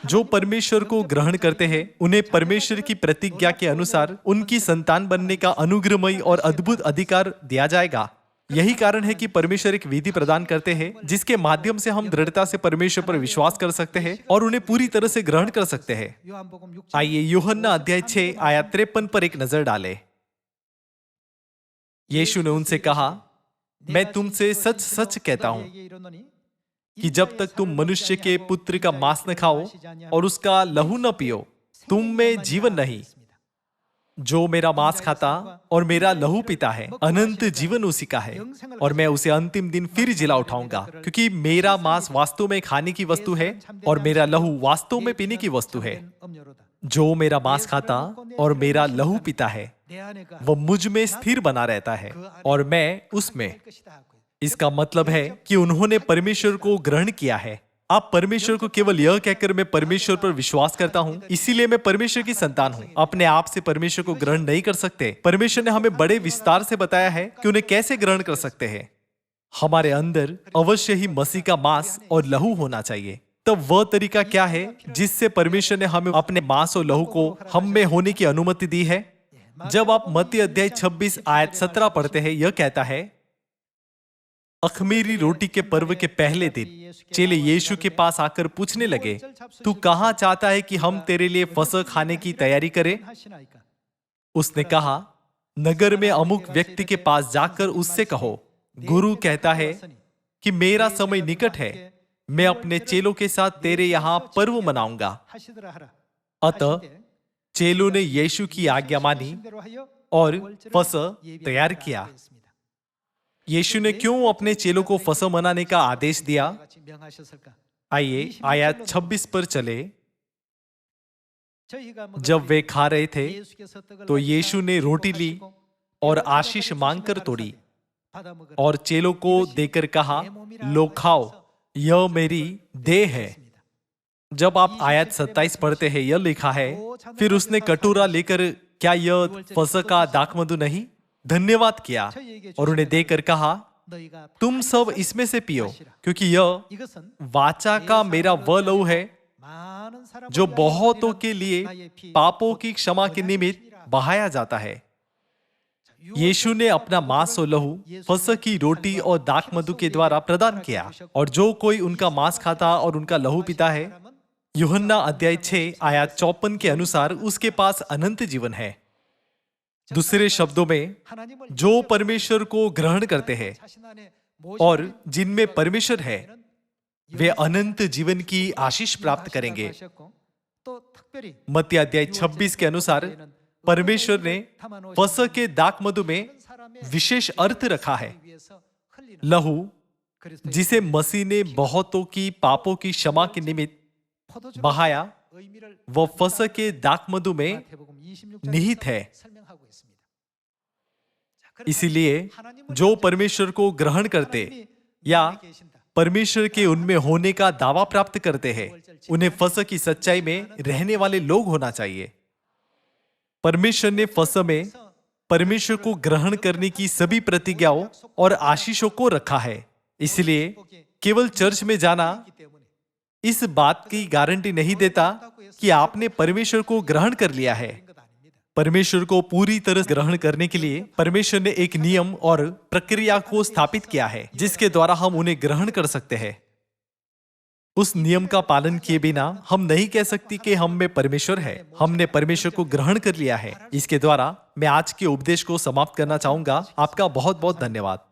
जो परमेश्वर को ग्रहण करते हैं उन्हें परमेश्वर की प्रतिज्ञा के अनुसार उनकी संतान बनने का अनुग्रहमयी और अद्भुत अधिकार दिया जाएगा। यही कारण है कि परमेश्वर एक विधि प्रदान करते हैं जिसके माध्यम से हम दृढ़ता से परमेश्वर पर विश्वास कर सकते हैं और उन्हें पूरी तरह से ग्रहण कर सकते हैं। आइए यूहन्ना अध्याय 6 आयत 53 पर एक नजर डालें। यीशु ने उनसे कहा, मैं तुमसे सच सच कहता हूं कि जब तक तुम मनुष्य के पुत्र का मांस न खाओ और उसका लहू न पियो, तुम में जीवन नहीं। जो मेरा मांस खाता और मेरा लहू पीता है, अनंत जीवन उसी का है और मैं उसे अंतिम दिन फिर जिला उठाऊंगा, क्योंकि मेरा मांस वास्तव में खाने की वस्तु है और मेरा लहू वास्तव में पीने की वस्तु है। जो मेरा मांस खाता और मेरा लहू पीता है वह मुझ में स्थिर बना रहता है और मैं उसमें। इसका मतलब है कि उन्होंने परमेश्वर को ग्रहण किया है। आप परमेश्वर को केवल यह कहकर मैं परमेश्वर पर विश्वास करता हूं, इसीलिए मैं परमेश्वर की संतान हूं, अपने आप से परमेश्वर को ग्रहण नहीं कर सकते। परमेश्वर ने हमें बड़े विस्तार से बताया है कि उन्हें कैसे ग्रहण कर सकते हैं। हमारे अंदर अवश्य ही मसीह का मांस और लहू होना चाहिए। तब वह तरीका क्या है जिससे परमेश्वर ने हमें अपने मांस और लहू को हम में होने की अनुमति दी है? जब आप मत्ती अध्याय 26 आयत 17 पढ़ते हैं, यह कहता है, अख़मीरी रोटी के पर्व के पहले दिन चेले यीशु के पास आकर पूछने लगे, तू कहां चाहता है कि हम तेरे लिए फसह खाने की तैयारी करें? उसने कहा, नगर में अमुक व्यक्ति के पास जाकर उससे कहो, गुरु कहता है कि मेरा समय निकट है, मैं अपने चेलों के साथ तेरे यहां पर्व मनाऊंगा। अतः चेलों ने यीशु की आज्ञा मानी और फसह तैयार किया। यीशु ने क्यों अपने चेलों को फसह मनाने का आदेश दिया? आइए आयत 26 पर चले। जब वे खा रहे थे तो यीशु ने रोटी ली और आशीष मांगकर तोड़ी और चेलों को देकर कहा, लो खाओ, यह मेरी देह है। जब आप आयत 27 पढ़ते हैं, यह लिखा है, फिर उसने कटोरा लेकर, क्या यह फसह का दाखमधु नहीं, धन्यवाद किया और उन्हें देकर कहा, तुम सब इसमें से पियो, क्योंकि यह वाचा का मेरा वह लहू है जो बहुतों के लिए पापों की क्षमा के निमित्त बहाया जाता है। यीशु ने अपना मांस और लहू फसह की रोटी और दाखमधु के द्वारा प्रदान किया, और जो कोई उनका मांस खाता और उनका लहू पीता है, यूहन्ना अध्याय 6 आयत 54 के अनुसार उसके पास अनंत जीवन है। दूसरे शब्दों में, जो परमेश्वर को ग्रहण करते हैं और जिनमें परमेश्वर है, वे अनंत जीवन की आशीष प्राप्त करेंगे। मत्ती अध्याय 26 के अनुसार परमेश्वर ने फसह के दाखमधु में विशेष अर्थ रखा है। लहू जिसे मसीह ने बहुतों की पापों की क्षमा के निमित्त बहाया, वह फसह के दाखमधु में निहित है। इसीलिए जो परमेश्वर को ग्रहण करते या परमेश्वर के उनमें होने का दावा प्राप्त करते हैं, उन्हें फसह की सच्चाई में रहने वाले लोग होना चाहिए। परमेश्वर ने फसह में परमेश्वर को ग्रहण करने की सभी प्रतिज्ञाओं और आशीषों को रखा है। इसलिए केवल चर्च में जाना इस बात की गारंटी नहीं देता कि आपने परमेश्वर को ग्रहण कर लिया है। परमेश्वर को पूरी तरह ग्रहण करने के लिए परमेश्वर ने एक नियम और प्रक्रिया को स्थापित किया है, जिसके द्वारा हम उन्हें ग्रहण कर सकते हैं। उस नियम का पालन किए बिना हम नहीं कह सकते कि हम में परमेश्वर है। हमने परमेश्वर को ग्रहण कर लिया है। इसके द्वारा मैं आज के उपदेश को समाप्त करना चाहूंगा। आपका बहुत बहुत धन्यवाद।